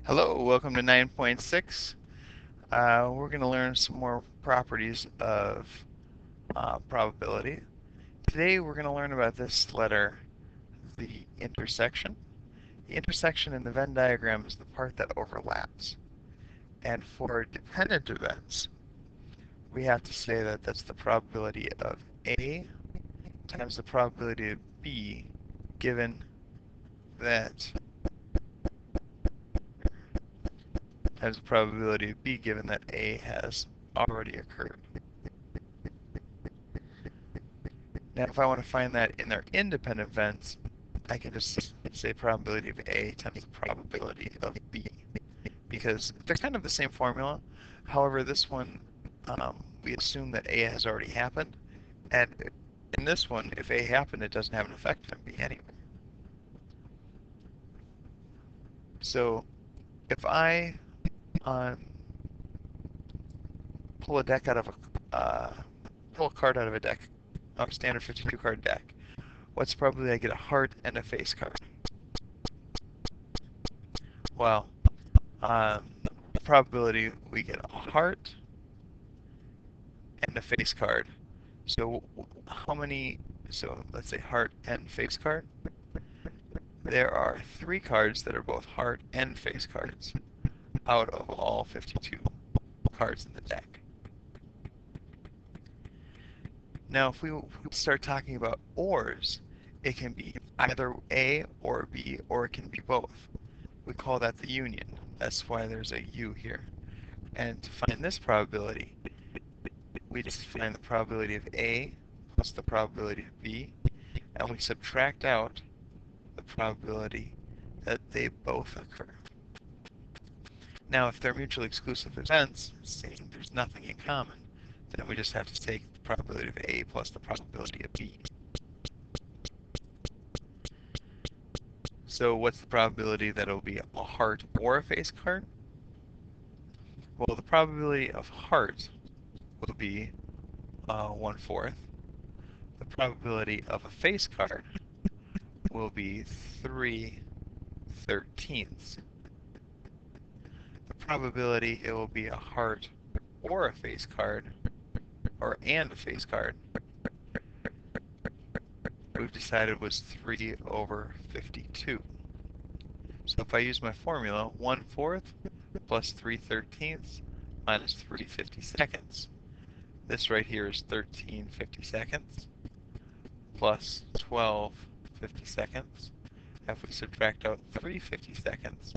Hello, welcome to 9.6. We're going to learn some more properties of probability. Today we're going to learn about this letter, the intersection. The intersection in the Venn diagram is the part that overlaps. And for dependent events, we have to say that that's the probability of A times the probability of B, given that times the probability of B given that A has already occurred. Now, if I want to find that in their independent events, I can just say probability of A times the probability of B, because they're kind of the same formula. However, this one, we assume that A has already happened, and in this one, if A happened, it doesn't have an effect on B anyway. So, if I pull a deck out of pull a card out of a deck, a standard 52 card deck, what's probably I get a heart and a face card? Well, probability we get a heart and a face card. So how many, so let's say heart and face card. There are 3 cards that are both heart and face cards out of all 52 cards in the deck. Now if we start talking about ors, it can be either A or B, or it can be both. We call that the union. That's why there's a U here. And to find this probability, we just find the probability of A plus the probability of B, and we subtract out the probability that they both occur. Now, if they're mutually exclusive events, saying there's nothing in common, then we just have to take the probability of A plus the probability of B. So what's the probability that it'll be a heart or a face card? Well, the probability of heart will be 1/4. The probability of a face card will be 3/13. The probability it will be a heart or a face card, and a face card, we've decided was 3/52. So if I use my formula, 1/4 plus 3/13 minus 3/52. This right here is 13/52 plus 12/52. If we subtract out 3/52,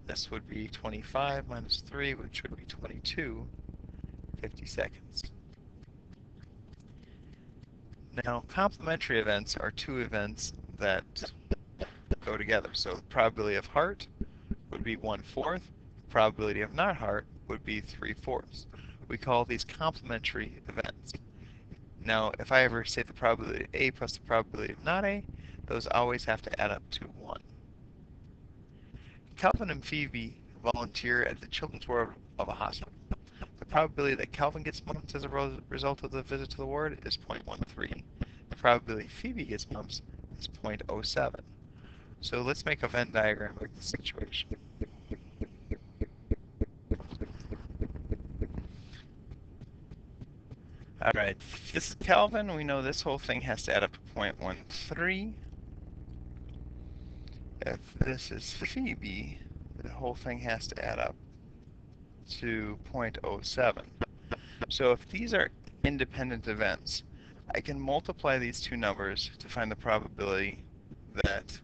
this would be 25 minus 3, which would be 22/52. Now, complementary events are 2 events that go together. So the probability of heart would be 1/4. The probability of not heart would be 3/4. We call these complementary events. Now, if I ever say the probability of A plus the probability of not A, those always have to add up to 1. Calvin and Phoebe volunteer at the Children's Ward of a hospital. The probability that Calvin gets mumps as a result of the visit to the ward is 0.13. The probability Phoebe gets mumps is 0.07. So let's make a Venn diagram of the situation. Alright, this is Calvin. We know this whole thing has to add up to 0.13. If this is Phoebe, the whole thing has to add up to 0.07. So if these are independent events, I can multiply these two numbers to find the probability that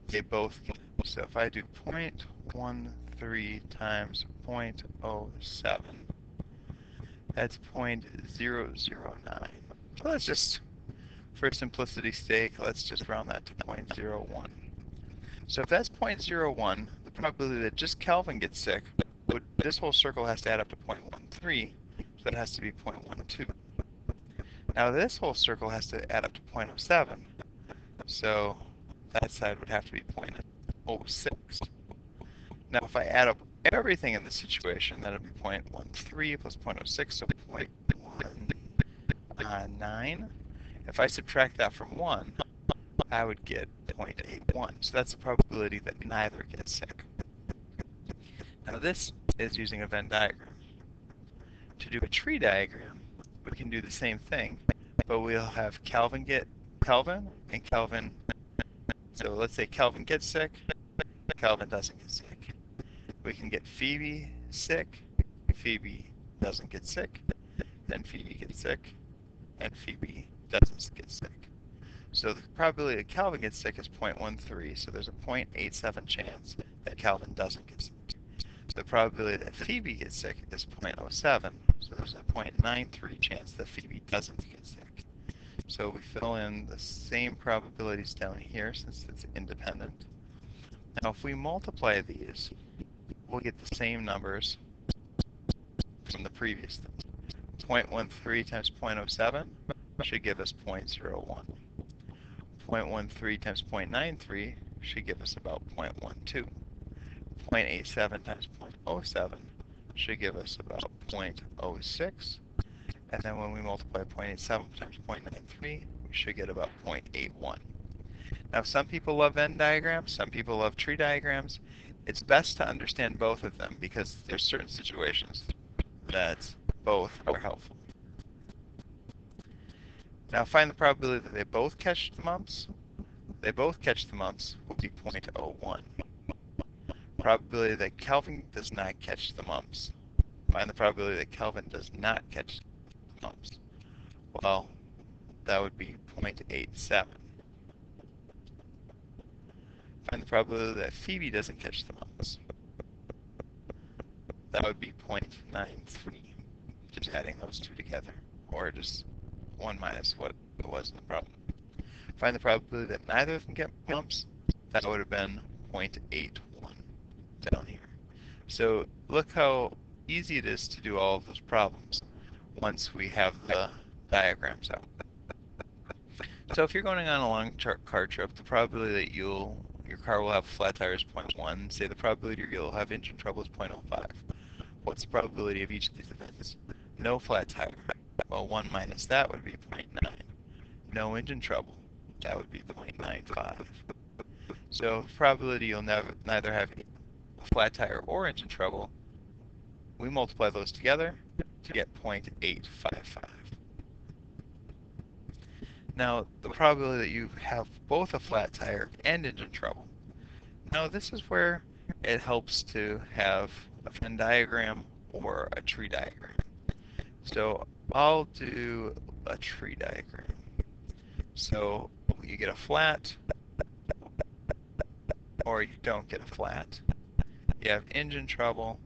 they both get. So if I do 0.13 times 0.07, that's 0.009. So let's just, for simplicity's sake, let's just round that to 0.01. So if that's 0.01, the probability that just Calvin gets sick, this whole circle has to add up to 0.13, so that has to be 0.12. Now this whole circle has to add up to 0.07, so that side would have to be 0.06. Now if I add up everything in this situation, that would be 0.13 plus 0.06, so 0.19. If I subtract that from 1, I would get 0.81. So that's the probability that neither gets sick. Now this is using a Venn diagram. To do a tree diagram, we can do the same thing, but we'll have Calvin get Calvin and Calvin. So let's say Calvin gets sick, Calvin doesn't get sick. We can get Phoebe sick, Phoebe doesn't get sick, then Phoebe gets sick, and Phoebe doesn't get sick. So the probability that Calvin gets sick is 0.13, so there's a 0.87 chance that Calvin doesn't get sick. The probability that Phoebe gets sick is 0.07, so there's a 0.93 chance that Phoebe doesn't get sick. So we fill in the same probabilities down here since it's independent. Now if we multiply these, we'll get the same numbers from the previous thing. 0.13 times 0.07 should give us 0.01. 0.13 times 0.93 should give us about 0.12. 0.87 times 0.07 should give us about 0.06. And then when we multiply 0.87 times 0.93, we should get about 0.81. Now some people love Venn diagrams, some people love tree diagrams. It's best to understand both of them because there's certain situations that both are helpful. Now find the probability that they both catch the mumps. They both catch the mumps will be 0.01. Probability that Kelvin does not catch the mumps. Find the probability that Kelvin does not catch the mumps. Well, that would be 0.87. Find the probability that Phoebe doesn't catch the mumps. That would be 0.93. Just adding those two together, or just 1 minus what it was in the problem. Find the probability that neither of them get mumps. That would have been 0.81 down here. So look how easy it is to do all of those problems once we have the diagrams out. So if you're going on a long car trip, the probability that your car will have flat tires is 0.1. Say the probability you'll have engine trouble is 0.05. What's the probability of each of these events? No flat tire. Well, 1 minus that would be 0.9. No engine trouble. That would be 0.95. So the probability you'll neither have a flat tire or engine trouble, we multiply those together to get 0.855. Now, the probability that you have both a flat tire and engine trouble. Now, this is where it helps to have a Venn diagram or a tree diagram. So I'll do a tree diagram. So you get a flat, or you don't get a flat. You have engine trouble,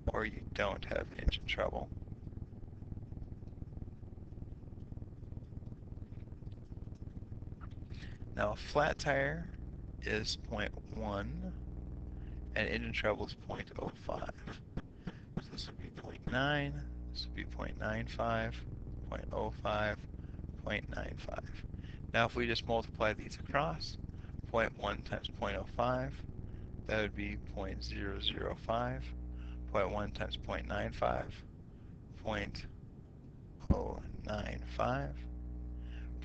or you don't have engine trouble. Now a flat tire is 0.1, and engine trouble is 0.05. So this would be 0.9, this would be 0.95, 0.05, 0.95. Now if we just multiply these across, 0.1 times 0.05, that would be 0.005, 0.1 times 0.95, 0.095,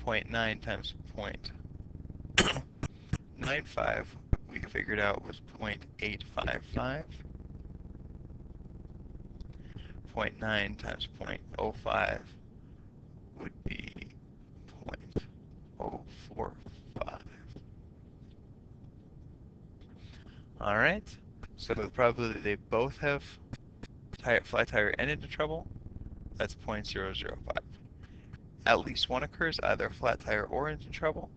0.9 times 0.95 we figured out was 0.855, 0.9 times 0.05 would be 0.045. Alright, so the probability they both have flat tire and engine trouble, that's 0.005. At least one occurs, either flat tire or engine trouble.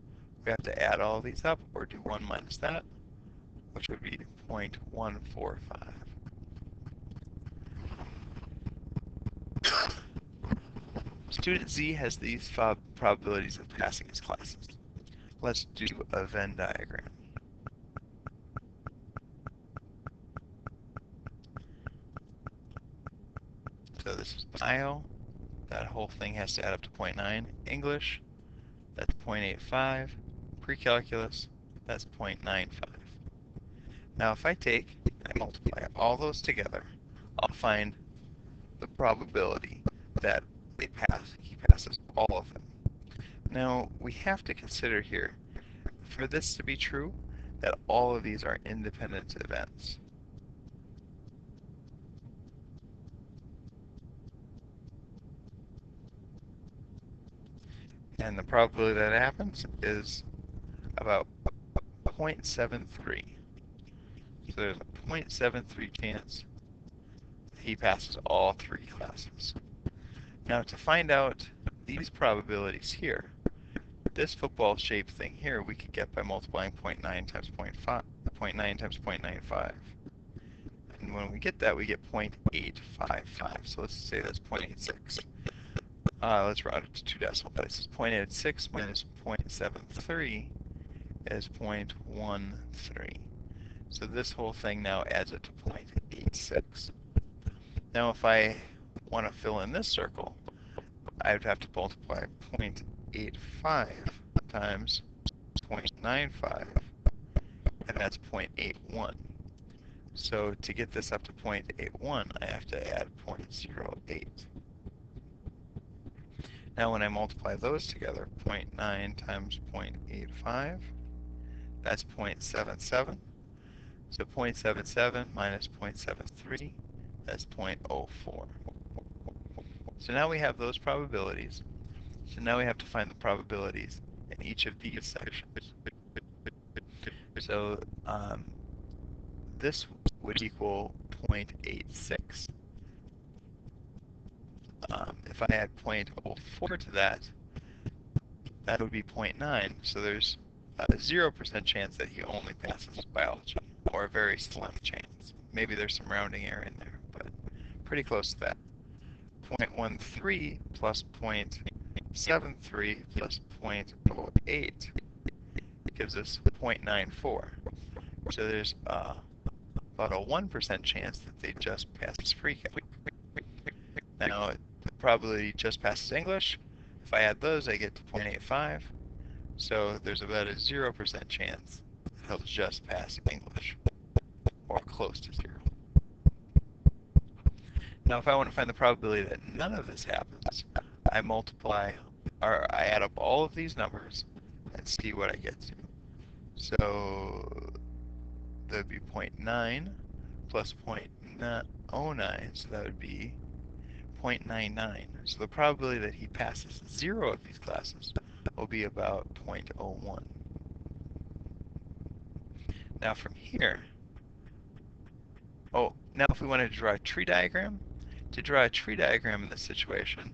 We have to add all of these up, or do 1 minus that, which would be 0.145. Student Z has these probabilities of passing his classes. Let's do a Venn diagram. So this is bio. That whole thing has to add up to 0.9. English, that's 0.85. Pre-calculus, that's 0.95. Now if I take and multiply all those together, I'll find the probability that he passes all of them. Now we have to consider here, for this to be true, that all of these are independent events. And the probability that happens is about 0.73. So there's a 0.73 chance he passes all three classes. Now to find out these probabilities here, this football shaped thing here we could get by multiplying 0.9 times 0.5, 0.9 times 0.95. And when we get that, we get 0.855. So let's say that's 0.86. Let's round it to two decimal places. 0.86 minus 0.73 is 0.13. So this whole thing now adds up to 0.86. Now if I want to fill in this circle, I would have to multiply 0.85 times 0.95, and that's 0.81. So to get this up to 0.81, I have to add 0.08. Now when I multiply those together, 0.9 times 0.85, that's 0.77. So 0.77 minus 0.73, that's 0.04. So now we have those probabilities. So now we have to find the probabilities in each of these sections. So this would equal 0.86. If I add 0.04 to that, that would be 0.9. So there's a 0% chance that he only passes biology, or a very slim chance. Maybe there's some rounding error in there, but pretty close to that. 0.13 plus 0.73 plus 0.08 gives us 0.94. So there's about a 1% chance that they just pass pre-calc. Now, the probability just passes English. If I add those, I get to 0.85. So there's about a 0% chance that he'll just pass English, or close to 0. Now, if I want to find the probability that none of this happens, I multiply, or I add up all of these numbers and see what I get to. So that would be 0.9 plus 0.09, so that would be 0.99. So the probability that he passes 0 of these classes will be about 0.01. Now from here, now if we wanted to draw a tree diagram, to draw a tree diagram in this situation,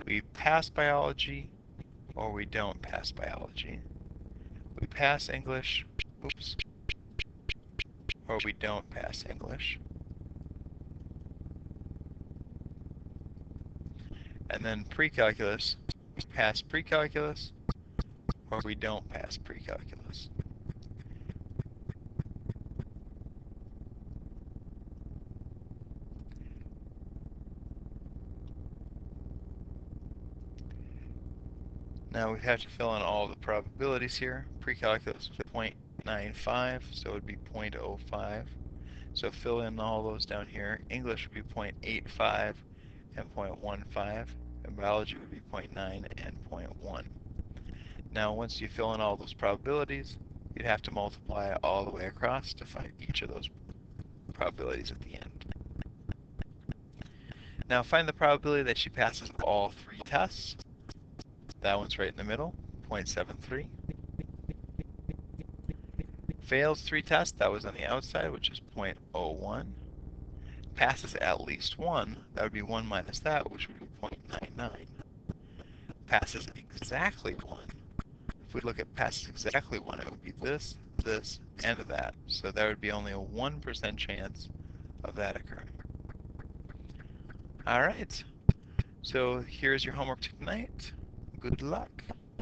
we pass biology or we don't pass biology. We pass English, or we don't pass English. And then pre-calculus, we pass pre-calculus, or we don't pass pre-calculus. Now we have to fill in all the probabilities here. Pre-calculus was 0.95, so it would be 0.05. So fill in all those down here. English would be 0.85 and 0.15, and biology would be 0.9 and 0.1. Now once you fill in all those probabilities, you'd have to multiply all the way across to find each of those probabilities at the end. Now find the probability that she passes all three tests. That one's right in the middle, 0.73. Fails 3 tests, that was on the outside, which is 0.01. Passes at least 1, that would be 1 minus that, which would be 0.99. Passes exactly 1. If we look at passes exactly 1, it would be this, this, and that. So there would be only a 1% chance of that occurring. Alright, so here's your homework tonight. Good luck.